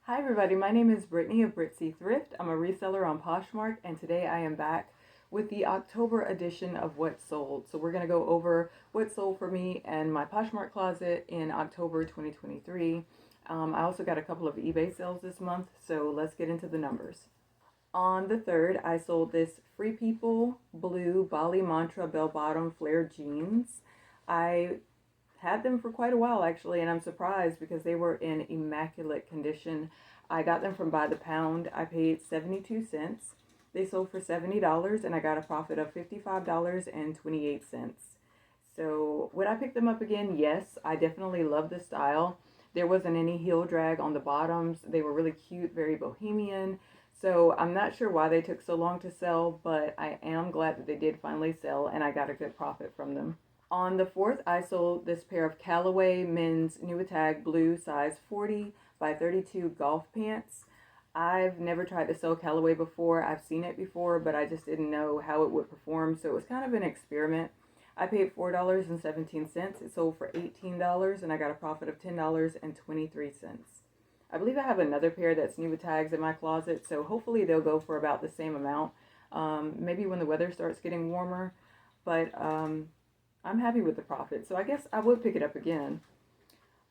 Hi everybody, my name is Brittany of Britzy Thrift. I'm a reseller on Poshmark, and today I am back with the October edition of What Sold. So we're going to go over what sold for me and my Poshmark closet in October 2023. I also got a couple of eBay sales this month, so let's get into the numbers. On the 3rd, I sold this Free People blue Bali Mantra bell bottom flared jeans. I had them for quite a while actually, and I'm surprised because they were in immaculate condition. I got them from by the pound. I paid 72 cents. They sold for $70 and I got a profit of $55.28. So would I pick them up again? Yes, I definitely love the style. There wasn't any heel drag on the bottoms. They were really cute, very bohemian. So I'm not sure why they took so long to sell, but I am glad that they did finally sell and I got a good profit from them. On the 4th, I sold this pair of Callaway men's New Tag blue size 40 by 32 golf pants. I've never tried to sell Callaway before. I've seen it before, but I just didn't know how it would perform, so it was kind of an experiment. I paid $4.17. It sold for $18, and I got a profit of $10.23. I believe I have another pair that's New Tags in my closet, so hopefully they'll go for about the same amount. Maybe when the weather starts getting warmer, but I'm happy with the profit, so I guess I would pick it up again.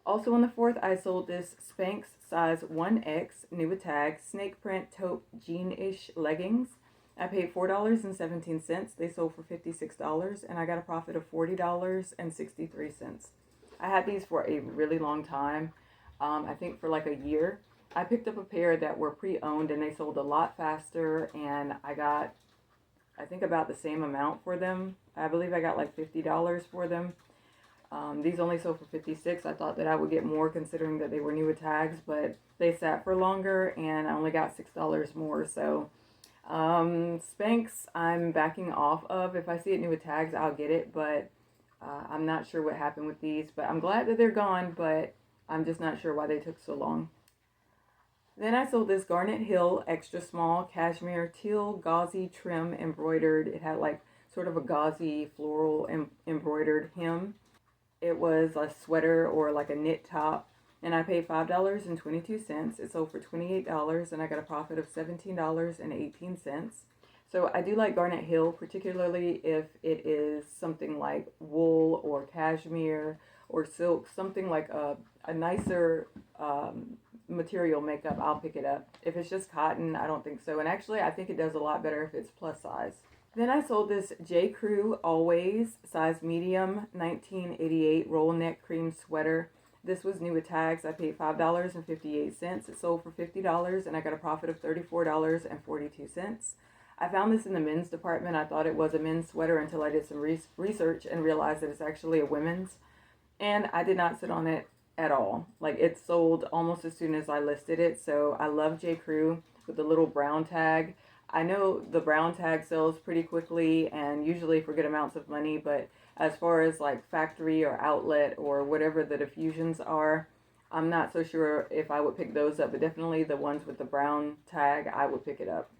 Also on the 4th, I sold this Spanx size 1X New Tag snake print taupe jean-ish leggings. I paid $4.17. They sold for $56, and I got a profit of $40.63. I had these for a really long time. I think for like a year. I picked up a pair that were pre-owned, and they sold a lot faster, and I got I think about the same amount for them. I believe I got like $50 for them. These only sold for $56. I thought that I would get more considering that they were newer tags, but they sat for longer and I only got $6 more. So Spanx I'm backing off of. If I see it new with tags, I'll get it, but I'm not sure what happened with these. But I'm glad that they're gone, but I'm just not sure why they took so long. Then I sold this Garnet Hill extra small cashmere teal gauzy trim embroidered. It had like sort of a gauzy floral embroidered hem. It was a sweater or like a knit top, and I paid $5.22. It sold for $28, and I got a profit of $17.18. So I do like Garnet Hill, particularly if it is something like wool or cashmere or silk, something like a nicer material makeup. I'll pick it up. If it's just cotton, I don't think so. And actually, I think it does a lot better if it's plus size. Then I sold this J. Crew Always size medium 1988 roll neck cream sweater. This was new with tags. I paid $5.58. It sold for $50, and I got a profit of $34.42. I found this in the men's department. I thought it was a men's sweater until I did some research and realized that it's actually a women's. And I did not sit on it at all. Like, it sold almost as soon as I listed it. So I love J. Crew with the little brown tag. I know the brown tag sells pretty quickly and usually for good amounts of money, but as far as like factory or outlet or whatever the diffusions are, I'm not so sure if I would pick those up, but definitely the ones with the brown tag, I would pick it up.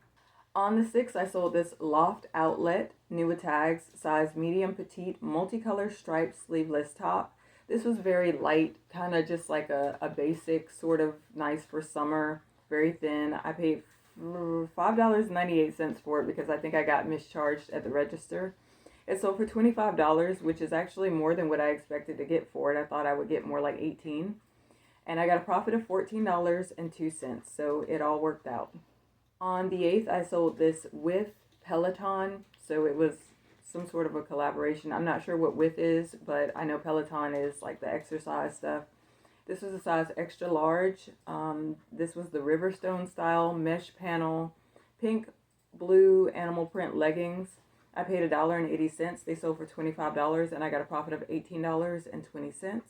On the 6th, I sold this Loft Outlet new with tags size medium petite multicolor striped sleeveless top. This was very light, kind of just like a basic sort of nice for summer, very thin. I paid $5.98 for it because I think I got mischarged at the register. It sold for $25, which is actually more than what I expected to get for it. I thought I would get more like $18. And I got a profit of $14.02, so it all worked out. On the 8th, I sold this with Peloton, so it was some sort of a collaboration. I'm not sure what with is, but I know Peloton is like the exercise stuff. This was a size extra large. This was the Riverstone style mesh panel, pink, blue animal print leggings. I paid $1.80. They sold for $25, and I got a profit of $18.20.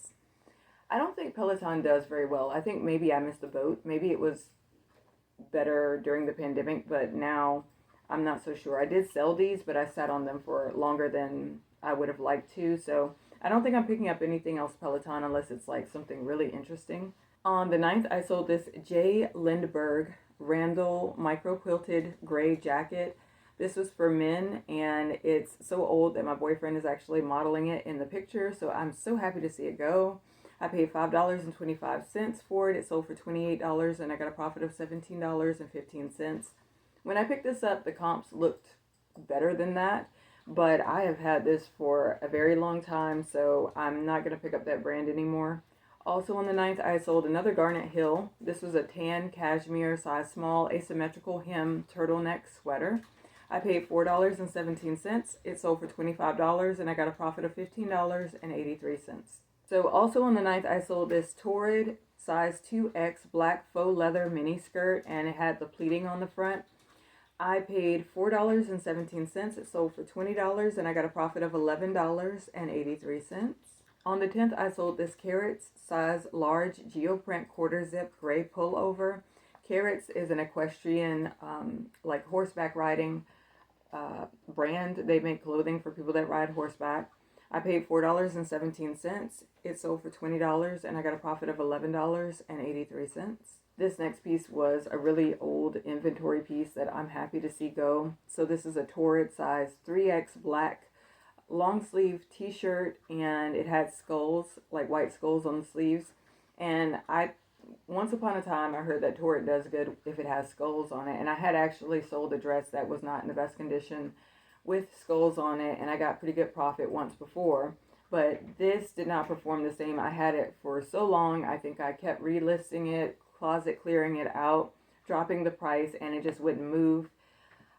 I don't think Peloton does very well. I think maybe I missed the boat. Maybe it was better during the pandemic, but now I'm not so sure. I did sell these, but I sat on them for longer than I would have liked to, so I don't think I'm picking up anything else Peloton unless it's like something really interesting. On the 9th, I sold this J. Lindbergh Randall micro quilted gray jacket. This was for men, and it's so old that my boyfriend is actually modeling it in the picture, so I'm so happy to see it go. I paid $5.25 for it. It sold for $28 and I got a profit of $17.15. When I picked this up, the comps looked better than that, but I have had this for a very long time, so I'm not going to pick up that brand anymore. Also on the 9th, I sold another Garnet Hill. This was a tan cashmere size small asymmetrical hem turtleneck sweater. I paid $4.17. It sold for $25 and I got a profit of $15.83. So also on the 9th, I sold this Torrid size 2X black faux leather mini skirt, and it had the pleating on the front. I paid $4.17. It sold for $20 and I got a profit of $11.83. On the 10th, I sold this Carrots size large geoprint quarter zip gray pullover. Carrots is an equestrian, like horseback riding brand. They make clothing for people that ride horseback. I paid $4.17. It sold for $20 and I got a profit of $11.83. This next piece was a really old inventory piece that I'm happy to see go. So this is a Torrid size 3X black long sleeve t-shirt, and it had skulls, like white skulls on the sleeves. And once upon a time I heard that Torrid does good if it has skulls on it, and I had actually sold a dress that was not in the best condition with skulls on it, and I got pretty good profit once before. But this did not perform the same. I had it for so long. I think I kept relisting it, closet clearing it out, dropping the price, and it just wouldn't move.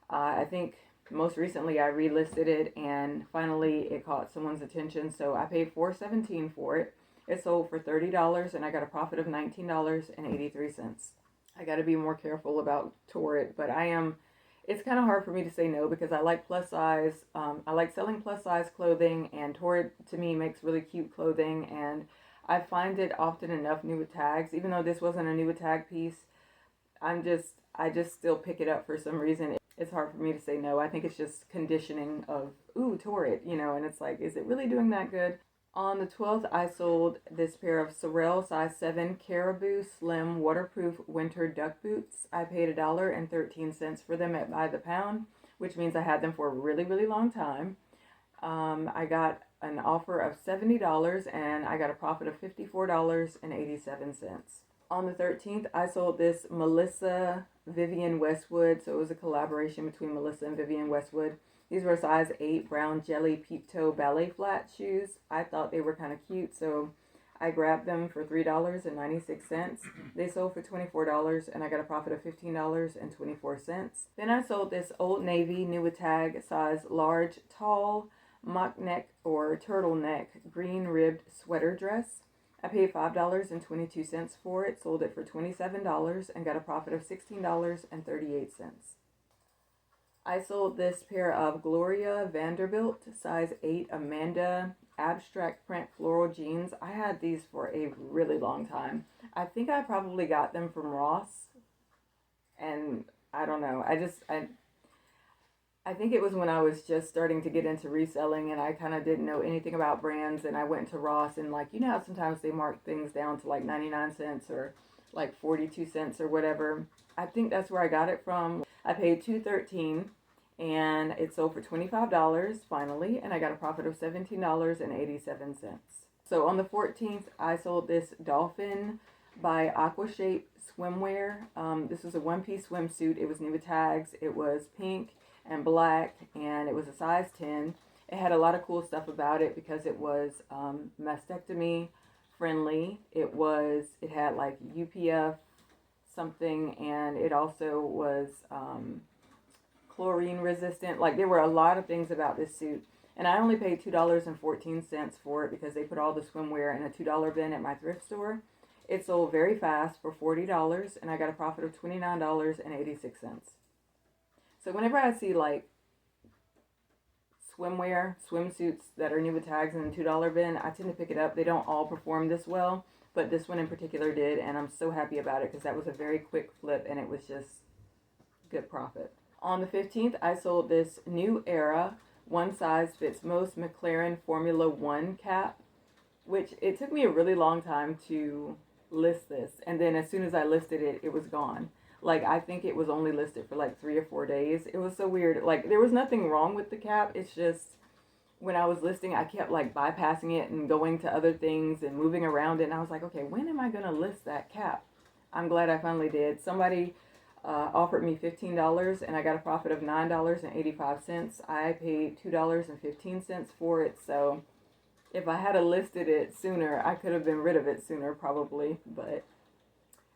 I think most recently I relisted it and finally it caught someone's attention, so I paid $4.17 for it. It sold for $30 and I got a profit of $19.83. I got to be more careful about Torrid, but it's kind of hard for me to say no because I like plus size. I like selling plus size clothing, and Torrid to me makes really cute clothing, and I find it often enough new with tags. Even though this wasn't a new with tag piece, I just still pick it up for some reason. It's hard for me to say no. I think it's just conditioning of, ooh, Torrid, and it's like, is it really doing that good? On the 12th, I sold this pair of Sorel size 7 Caribou Slim waterproof winter duck boots. I paid $1.13 for them by the pound, which means I had them for a really, really long time. I got an offer of $70 and I got a profit of $54.87. On the 13th, I sold this Melissa Vivian Westwood. So it was a collaboration between Melissa and Vivian Westwood. These were size 8 brown jelly peep toe ballet flat shoes. I thought they were kind of cute, so I grabbed them for $3.96. They sold for $24 and I got a profit of $15.24. Then I sold this Old Navy new with tag size large tall mock neck or turtleneck green ribbed sweater dress. I paid $5.22 for it, sold it for $27 and got a profit of $16.38. I sold this pair of Gloria Vanderbilt size 8 Amanda abstract print floral jeans. I had these for a really long time. I think I probably got them from Ross, and I don't know. I think it was when I was just starting to get into reselling and I kind of didn't know anything about brands, and I went to Ross and how sometimes they mark things down to like 99 cents or like 42 cents or whatever. I think that's where I got it from. I paid $2.13 and it sold for $25 finally, and I got a profit of $17.87. So on the 14th, I sold this Dolphin by Aquashape swimwear. This was a one-piece swimsuit. It was new with tags. It was pink and black, and it was a size 10. It had a lot of cool stuff about it because it was mastectomy friendly. It had like UPF something, and it also was chlorine resistant. Like, there were a lot of things about this suit, and I only paid $2.14 for it because they put all the swimwear in a $2 bin at my thrift store. It sold very fast for $40 and I got a profit of $29.86. So whenever I see like swimsuits that are new with tags in the $2 bin, I tend to pick it up. They don't all perform this well, but this one in particular did, and I'm so happy about it because that was a very quick flip and it was just good profit. On the 15th, I sold this New Era one size fits most McLaren Formula One cap, which it took me a really long time to list this, and then as soon as I listed it, it was gone. Like, I think it was only listed for like 3 or 4 days. It was so weird. Like, there was nothing wrong with the cap. It's just when I was listing, I kept like bypassing it and going to other things and moving around it. And I was like, okay, when am I going to list that cap? I'm glad I finally did. Somebody offered me $15 and I got a profit of $9.85. I paid $2.15 for it. So if I had listed it sooner, I could have been rid of it sooner probably. But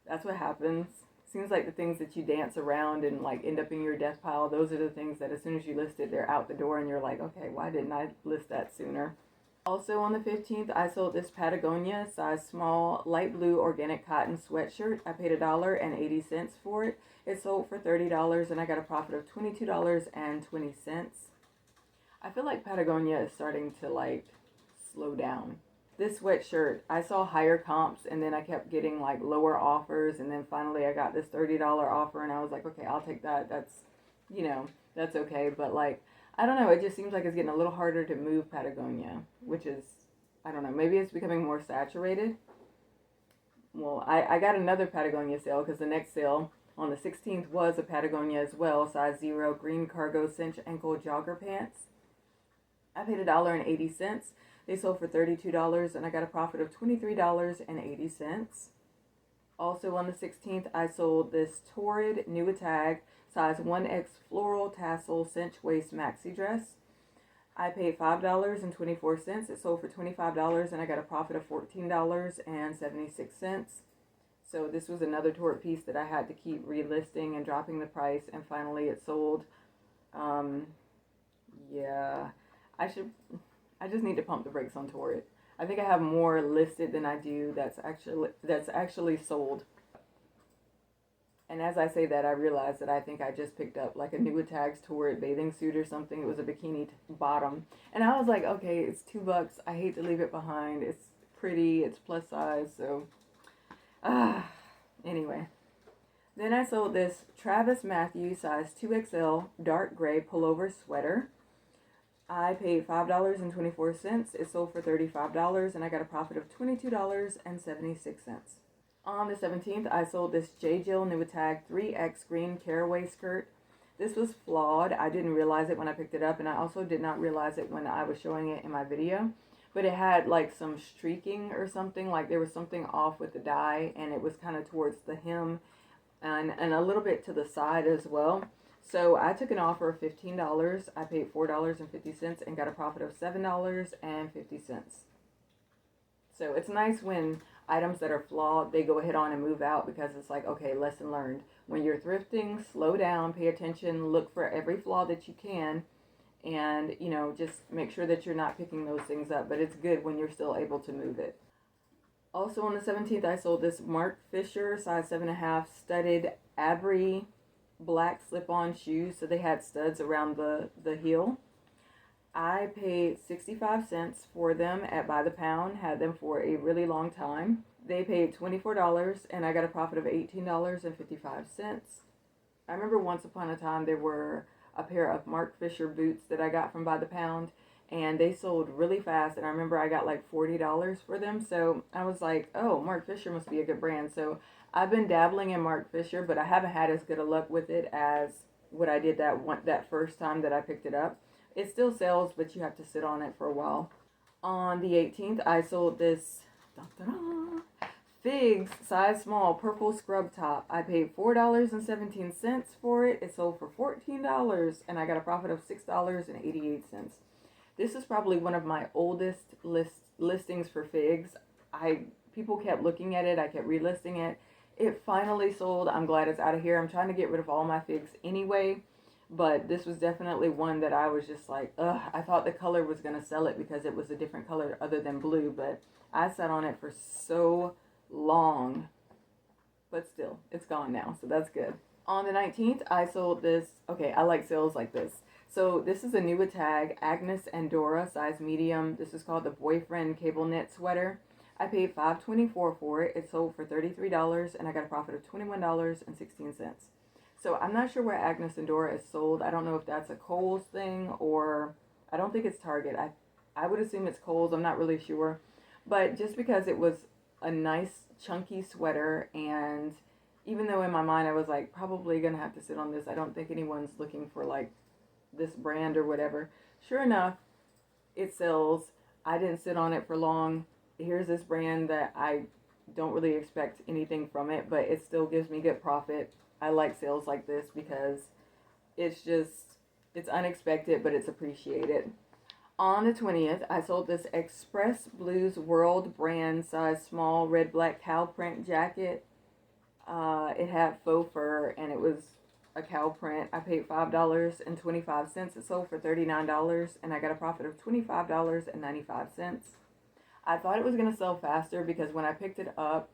that's what happens. Seems like the things that you dance around and like end up in your death pile, those are the things that as soon as you list it, they're out the door and you're like, okay, why didn't I list that sooner? Also on the 15th, I sold this Patagonia size small light blue organic cotton sweatshirt. I paid $1.80 for it. It sold for $30 and I got a profit of $22.20. I feel like Patagonia is starting to like slow down. This sweatshirt, I saw higher comps and then I kept getting like lower offers, and then finally I got this $30 offer and I was like, okay, I'll take that. That's, that's okay. But like, I don't know, it just seems like it's getting a little harder to move Patagonia, which is, I don't know, maybe it's becoming more saturated. Well, I got another Patagonia sale because the next sale on the 16th was a Patagonia as well, size 0, green cargo cinch ankle jogger pants. I paid $1.80. They sold for $32 and I got a profit of $23.80. Also on the 16th, I sold this Torrid Nuitag size 1X floral tassel cinch waist maxi dress. I paid $5.24. It sold for $25 and I got a profit of $14.76. So this was another Torrid piece that I had to keep relisting and dropping the price, and finally it sold. Yeah, I just need to pump the brakes on Torrid. I think I have more listed than I do that's actually sold. And as I say that, I realize that I think I just picked up like a Nuitag's Torrid bathing suit or something. It was a bikini bottom. And I was like, okay, it's $2. I hate to leave it behind. It's pretty, it's plus size, so anyway. Then I sold this Travis Matthew size 2XL dark gray pullover sweater. I paid $5.24. It sold for $35 and I got a profit of $22.76. On the 17th, I sold this J. Jill Nuitag 3X green caraway skirt. This was flawed. I didn't realize it when I picked it up, and I also did not realize it when I was showing it in my video. But it had like some streaking or something, like there was something off with the dye, and it was kind of towards the hem and a little bit to the side as well. So I took an offer of $15. I paid $4.50 and got a profit of $7.50. So it's nice when items that are flawed, they go ahead on and move out, because it's like, okay, lesson learned. When you're thrifting, slow down, pay attention, look for every flaw that you can, and, just make sure that you're not picking those things up. But it's good when you're still able to move it. Also on the 17th, I sold this Mark Fisher size 7.5 studded Abry black slip-on shoes. So they had studs around the heel. I paid 65 cents for them at By the Pound. Had them for a really long time. They paid $24 and I got a profit of $18.55. I remember once upon a time there were a pair of Mark Fisher boots that I got from By the Pound, and they sold really fast, and I remember I got like $40 for them. So I was like, oh, Mark Fisher must be a good brand. So I've been dabbling in Mark Fisher, but I haven't had as good a luck with it as what I did that first time that I picked it up. It still sells, but you have to sit on it for a while. On the 18th, I sold this Figs size small purple scrub top. I paid $4.17 for it. It sold for $14 and I got a profit of $6.88. This is probably one of my oldest listings for Figs. People kept looking at it. I kept relisting it. It finally sold. I'm glad it's out of here. I'm trying to get rid of all my Figs anyway, but this was definitely one that I was just like, ugh. I thought the color was going to sell it because it was a different color other than blue, but I sat on it for so long, but still, it's gone now, so that's good. On the 19th, I sold this. Okay, I like sales like this. So this is a Nuitag Agnes and Dora size medium. This is called the Boyfriend Cable Knit Sweater. I paid $5.24 for it. It sold for $33 and I got a profit of $21.16. So I'm not sure where Agnes and Dora is sold. I don't know if that's a Kohl's thing, or I don't think it's Target. I would assume it's Kohl's. I'm not really sure. But just because it was a nice chunky sweater, and even though in my mind I was like, probably gonna have to sit on this, I don't think anyone's looking for like this brand or whatever. Sure enough, It sells. I didn't sit on it for long. Here's this brand that I don't really expect anything from it, but it still gives me good profit. I like sales like this because it's just, it's unexpected, but it's appreciated. On the 20th, I sold this Express Blues World brand size small red black cow print jacket. It had faux fur and it was a cow print. I paid $5.25. It sold for $39 and I got a profit of $25.95. I thought it was going to sell faster because when I picked it up,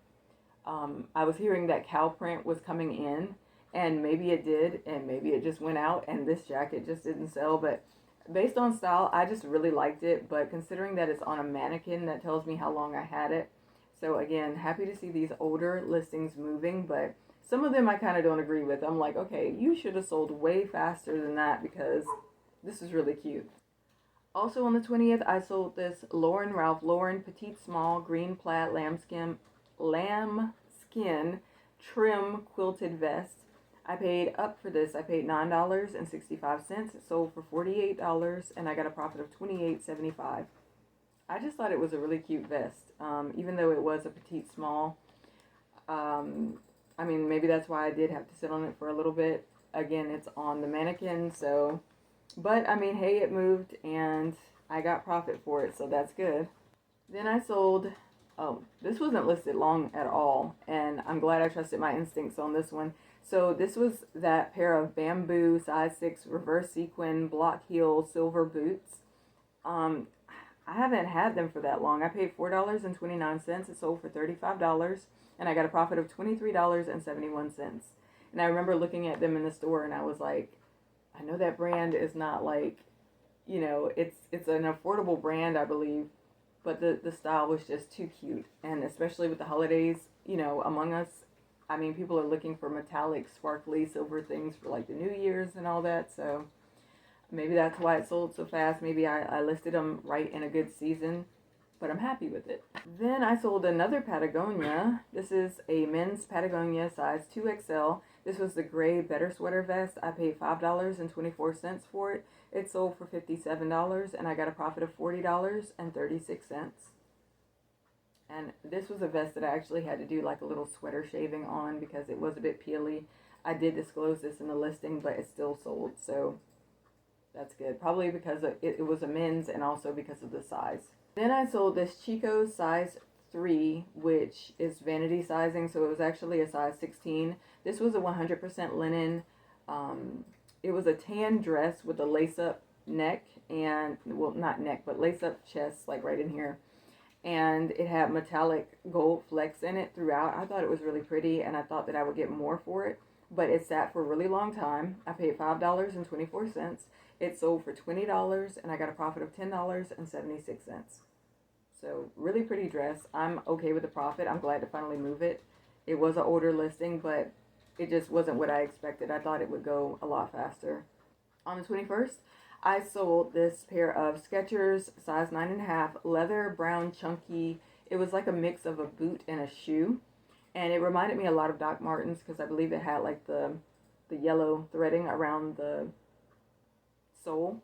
I was hearing that cow print was coming in, and maybe it did, and maybe it just went out, and this jacket just didn't sell. But based on style, I just really liked it. But considering that it's on a mannequin, that tells me how long I had it. So again, happy to see these older listings moving, but some of them I kind of don't agree with. I'm like, okay, you should have sold way faster than that because this is really cute. Also on the 20th, I sold this Ralph Lauren Petite Small Green Plaid Lambskin Trim Quilted Vest. I paid up for this. I paid $9.65. It sold for $48 and I got a profit of $28.75. I just thought it was a really cute vest, even though it was a petite small. I mean, maybe that's why I did have to sit on it for a little bit. Again, it's on the mannequin, so... But, I mean, hey, it moved, and I got profit for it, so that's good. Then I sold... Oh, this wasn't listed long at all, and I'm glad I trusted my instincts on this one. So this was that pair of bamboo size 6 reverse sequin block heel silver boots. I haven't had them for that long. I paid $4.29. It sold for $35, and I got a profit of $23.71. And I remember looking at them in the store, and I was like, I know that brand is not like, you know, it's an affordable brand, I believe, but the style was just too cute. And especially with the holidays, you know, among us, I mean, people are looking for metallic, sparkly, silver things for like the New Year's and all that. So maybe that's why it sold so fast. Maybe I listed them right in a good season, but I'm happy with it. Then I sold another Patagonia. This is a men's Patagonia size 2XL. This was the gray Better Sweater vest. I paid $5.24 for it. It sold for $57 and I got a profit of $40.36. And this was a vest that I actually had to do like a little sweater shaving on because it was a bit peely. I did disclose this in the listing, but it still sold, so that's good. Probably because it was a men's and also because of the size. Then I sold this Chico's size 3, which is vanity sizing, so it was actually a size 16. This was a 100% linen. It was a tan dress with a lace-up neck and, well, not neck, but lace-up chest, like right in here. And it had metallic gold flecks in it throughout. I thought it was really pretty, and I thought that I would get more for it, but it sat for a really long time. I paid $5.24. It sold for $20, and I got a profit of $10.76. So, really pretty dress. I'm okay with the profit. I'm glad to finally move it. It was an older listing, but it just wasn't what I expected. I thought it would go a lot faster. On the 21st, I sold this pair of Skechers size 9.5 leather brown chunky. It was like a mix of a boot and a shoe. And it reminded me a lot of Doc Martens because I believe it had like the yellow threading around the sole.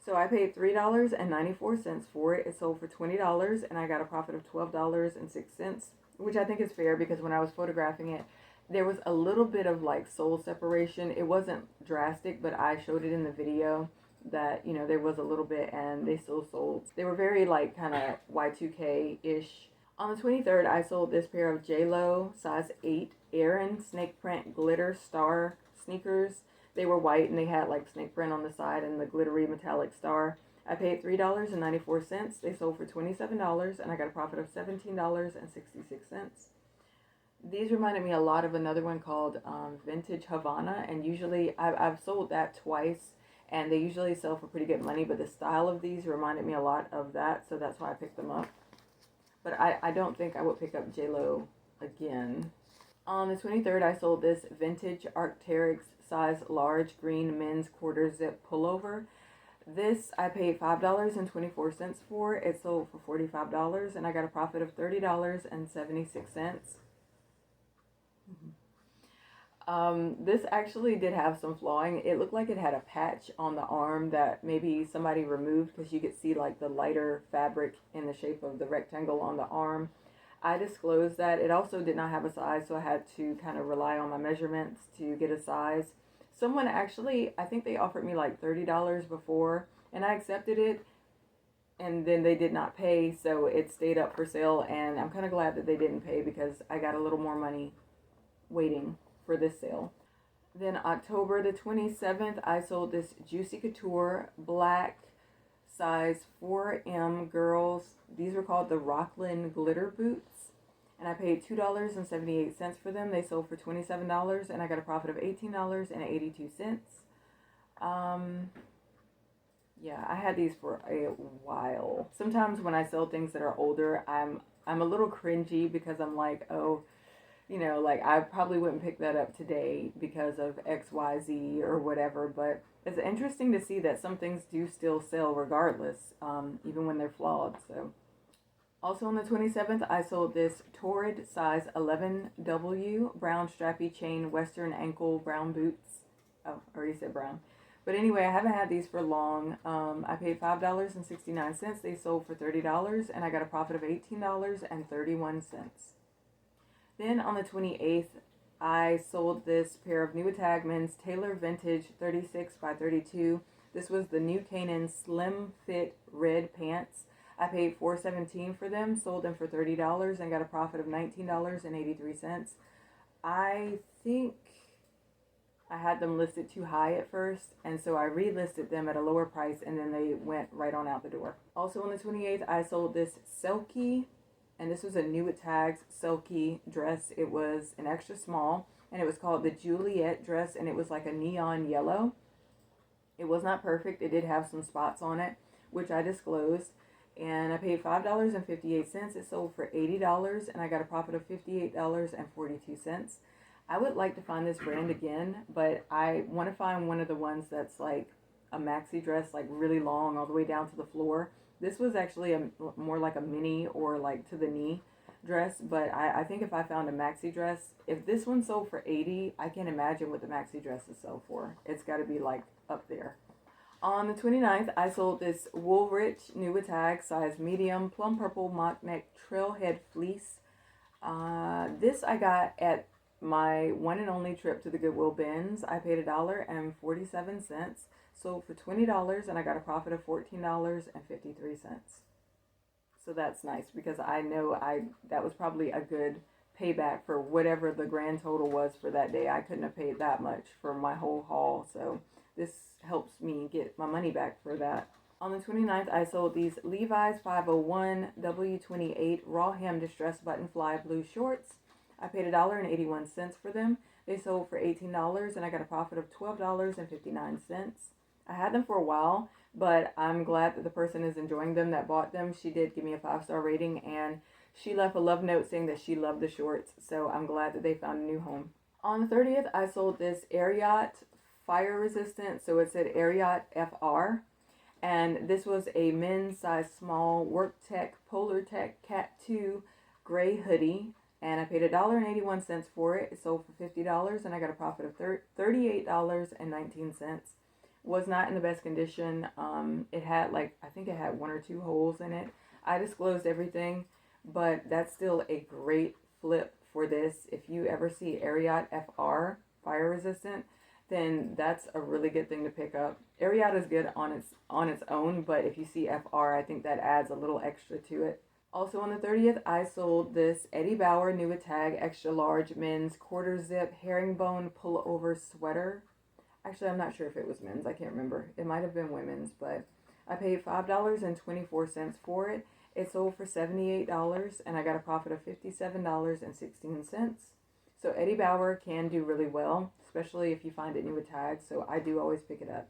So I paid $3.94 for it. It sold for $20 and I got a profit of $12.06, which I think is fair because when I was photographing it, there was a little bit of like sole separation. It wasn't drastic, but I showed it in the video that, you know, there was a little bit and they still sold. They were very like kind of Y2K-ish. On the 23rd, I sold this pair of J.Lo size 8 Aran snake print glitter star sneakers. They were white and they had like snake print on the side and the glittery metallic star. I paid $3.94. They sold for $27 and I got a profit of $17.66. These reminded me a lot of another one called Vintage Havana, and usually I've sold that twice and they usually sell for pretty good money, but the style of these reminded me a lot of that, so that's why I picked them up. But I don't think I would pick up J.Lo again. On the 23rd, I sold this vintage Arc'teryx size large green men's quarter zip pullover. This I paid $5.24 for. It sold for $45 and I got a profit of $30.76. This actually did have some flawing. It looked like it had a patch on the arm that maybe somebody removed because you could see like the lighter fabric in the shape of the rectangle on the arm. I disclosed that. It also did not have a size, so I had to kind of rely on my measurements to get a size. Someone actually, I think they offered me like $30 before, and I accepted it, and then they did not pay, so it stayed up for sale, and I'm kind of glad that they didn't pay because I got a little more money waiting for this sale. Then October the 27th, I sold this Juicy Couture black size 4M girls. These were called the Rockland Glitter Boots. And I paid $2.78 for them. They sold for $27 and I got a profit of $18.82. Um, yeah, I had these for a while. Sometimes when I sell things that are older, I'm a little cringy because I'm like, oh, like I probably wouldn't pick that up today because of XYZ or whatever, but it's interesting to see that some things do still sell regardless, even when they're flawed. So, also on the 27th, I sold this Torrid size 11W brown strappy chain Western ankle brown boots. Oh, I already said brown. But anyway, I haven't had these for long. I paid $5.69. They sold for $30 and I got a profit of $18.31. Then on the 28th, I sold this pair of Nuitag men's Taylor Vintage 36 by 32. This was the New Canaan Slim Fit Red Pants. I paid $4.17 for them, sold them for $30, and got a profit of $19.83. I think I had them listed too high at first, and so I relisted them at a lower price, and then they went right on out the door. Also on the 28th, I sold this Selkie, and this was a Nuitag Selkie dress. It was an extra small, and it was called the Juliet dress, and it was like a neon yellow. It was not perfect. It did have some spots on it, which I disclosed, and I paid $5.58. It sold for $80, and I got a profit of $58.42. I would like to find this brand again, but I want to find one of the ones that's like a maxi dress, like really long all the way down to the floor. This was actually more like a mini or like to the knee dress, but I think if I found a maxi dress, if this one sold for $80, I can't imagine what the maxi dresses sell for. It's got to be like up there. On the 29th, I sold this Woolrich Nuitag size medium plum purple mock neck trailhead fleece. This I got at my one and only trip to the Goodwill bins. I paid $1.47, sold for $20, and I got a profit of $14.53. So that's nice because I know that was probably a good payback for whatever the grand total was for that day. I couldn't have paid that much for my whole haul, so this helps me get my money back for that. On the 29th, I sold these Levi's 501 W28 raw hem distressed button fly blue shorts. I paid $1.81 for them. They sold for $18 and I got a profit of $12.59. I had them for a while, but I'm glad that the person is enjoying them that bought them. She did give me a 5-star rating and she left a love note saying that she loved the shorts. So I'm glad that they found a new home. On the 30th, I sold this Ariat fire resistant. So it said Ariat FR. And this was a men's size small Work Tech Polar Tech Cat 2 gray hoodie. And I paid $1.81 for it. It sold for $50 and I got a profit of $38.19. Was not in the best condition. It had I think it had 1 or 2 holes in it. I disclosed everything, but that's still a great flip for this. If you ever see Ariat FR fire resistant, then that's a really good thing to pick up. Ariat is good on its own, but if you see FR, I think that adds a little extra to it. Also on the 30th, I sold this Eddie Bauer Nuitag extra large men's quarter zip herringbone pullover sweater. Actually, I'm not sure if it was men's. I can't remember. It might have been women's, but I paid $5.24 for it. It sold for $78 and I got a profit of $57.16. So Eddie Bauer can do really well, especially if you find it Nuitag, so I do always pick it up.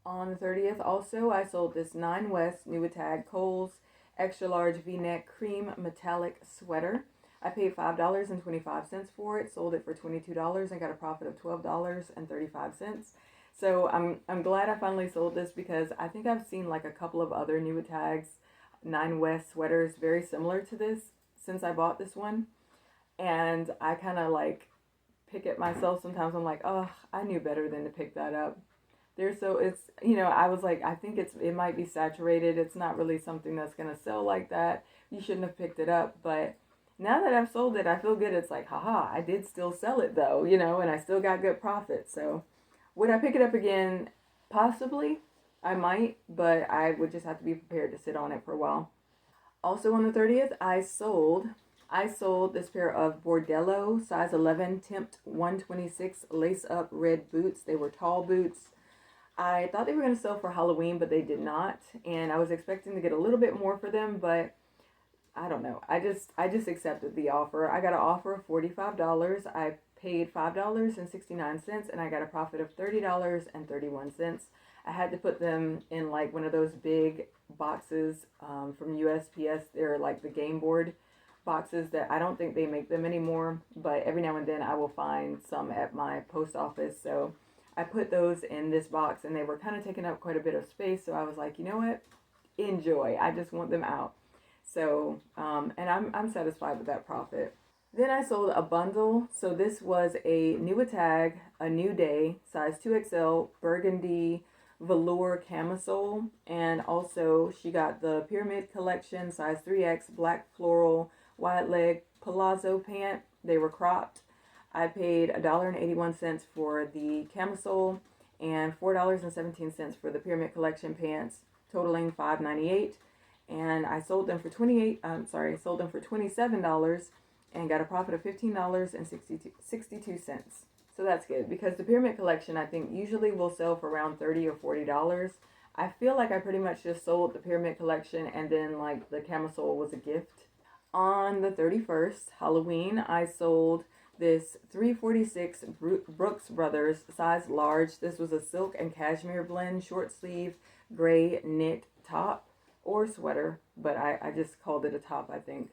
On the 30th also, I sold this 9 West Nuitag Kohl's extra large V-neck cream metallic sweater. I paid $5.25 for it, sold it for $22, and got a profit of $12.35. So I'm glad I finally sold this because I think I've seen like a couple of other Nuitags 9 West sweaters very similar to this since I bought this one. And I kind of like pick it myself, sometimes I'm like, oh, I knew better than to pick that up. It's, I was like, I think it might be saturated. It's not really something that's going to sell like that. You shouldn't have picked it up. But now that I've sold it, I feel good. It's like, haha, I did still sell it though, and I still got good profit. So would I pick it up again? Possibly. I might, but I would just have to be prepared to sit on it for a while. Also on the 30th, I sold this pair of Bordello size 11 Tempt 126 lace up red boots. They were tall boots. I thought they were going to sell for Halloween, but they did not. And I was expecting to get a little bit more for them, but I don't know. I just accepted the offer. I got an offer of $45. I paid $5.69 and I got a profit of $30.31. I had to put them in like one of those big boxes from USPS. They're like the game board boxes that I don't think they make them anymore, but every now and then I will find some at my post office. So I put those in this box and they were kind of taking up quite a bit of space. So I was like, you know what? Enjoy. I just want them out. So, and I'm satisfied with that profit. Then I sold a bundle. So this was a new tag, a new day, size 2XL, burgundy velour camisole. And also she got the pyramid collection, size 3X, black floral, wide leg palazzo pant. They were cropped. I paid $1.81 for the camisole and $4.17 for the pyramid collection pants, totaling $5.98. And I sold them for $27 and got a profit of $15.62. So that's good because the pyramid collection I think usually will sell for around $30 or $40. I feel like I pretty much just sold the pyramid collection and then like the camisole was a gift. On the 31st, Halloween, I sold this 346 Brooks Brothers size large. This was a silk and cashmere blend, short sleeve, gray knit top or sweater, but I just called it a top, I think,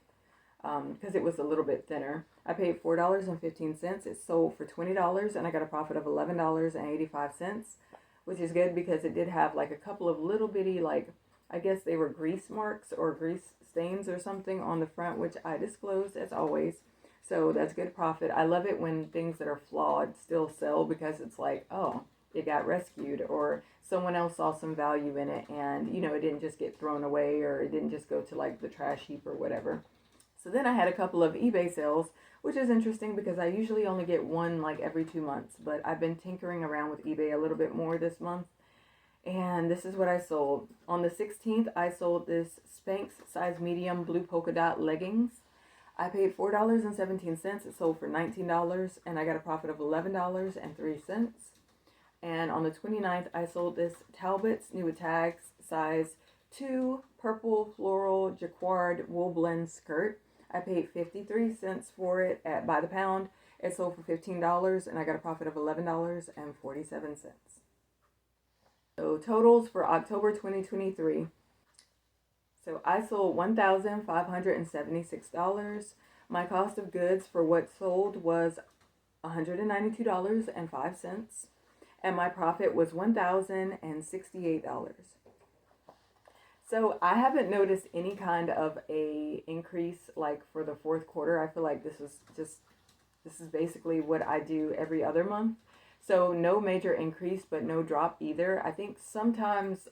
because it was a little bit thinner. I paid $4.15. It sold for $20 and I got a profit of $11.85, which is good because it did have like a couple of little bitty, like, I guess they were grease marks or grease stains or something on the front, which I disclosed as always. So that's good profit. I love it when things that are flawed still sell because it's like, oh, it got rescued or someone else saw some value in it and, it didn't just get thrown away or it didn't just go to like the trash heap or whatever. So then I had a couple of eBay sales, which is interesting because I usually only get one like every 2 months, but I've been tinkering around with eBay a little bit more this month. And this is what I sold. On the 16th, I sold this Spanx size medium blue polka dot leggings. I paid $4.17. It sold for $19 and I got a profit of $11.03. And on the 29th, I sold this Talbot's new tags size 2 purple floral jacquard wool blend skirt. I paid 53 cents for it by the pound. It sold for $15 and I got a profit of $11.47. So totals for October 2023. So I sold $1,576. My cost of goods for what sold was $192.05. And my profit was $1,068. So I haven't noticed any kind of a increase like for the fourth quarter. I feel like this is basically what I do every other month. So no major increase, but no drop either. I think sometimes,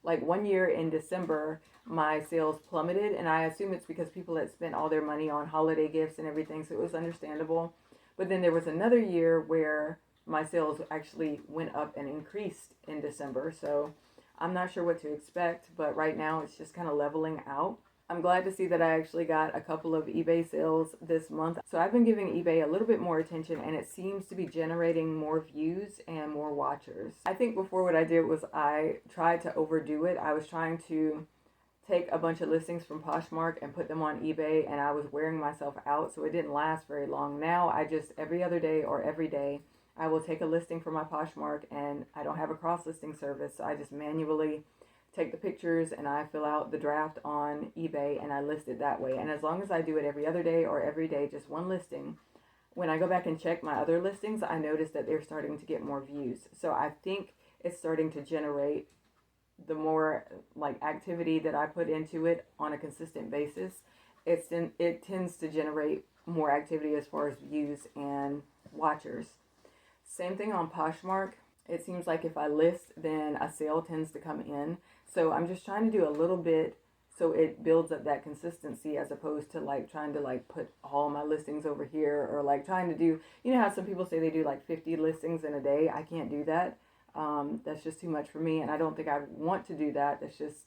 like one year in December, my sales plummeted, and I assume it's because people had spent all their money on holiday gifts and everything, so it was understandable. But then there was another year where my sales actually went up and increased in December. So I'm not sure what to expect, but right now it's just kind of leveling out. I'm glad to see that I actually got a couple of eBay sales this month. So I've been giving eBay a little bit more attention and it seems to be generating more views and more watchers. I think before what I did was I tried to overdo it. I was trying to take a bunch of listings from Poshmark and put them on eBay and I was wearing myself out, so it didn't last very long. Now I just every other day or every day I will take a listing from my Poshmark, and I don't have a cross listing service, so I just manually take the pictures and I fill out the draft on eBay and I list it that way. And as long as I do it every other day or every day, just one listing, when I go back and check my other listings, I notice that they're starting to get more views. So I think it's starting to generate the more like activity that I put into it on a consistent basis. It tends to generate more activity as far as views and watchers. Same thing on Poshmark. It seems like if I list, then a sale tends to come in. So I'm just trying to do a little bit so it builds up that consistency, as opposed to like trying to like put all my listings over here, or like trying to do, you know how some people say they do like 50 listings in a day. I can't do that. That's just too much for me, and I don't think I want to do that. That's just,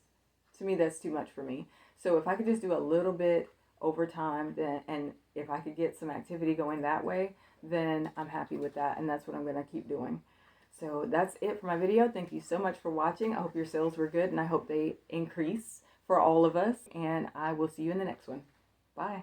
to me, that's too much for me. So if I could just do a little bit over time, then, and if I could get some activity going that way, then I'm happy with that, and that's what I'm going to keep doing. So that's it for my video. Thank you so much for watching. I hope your sales were good, and I hope they increase for all of us, and I will see you in the next one. Bye.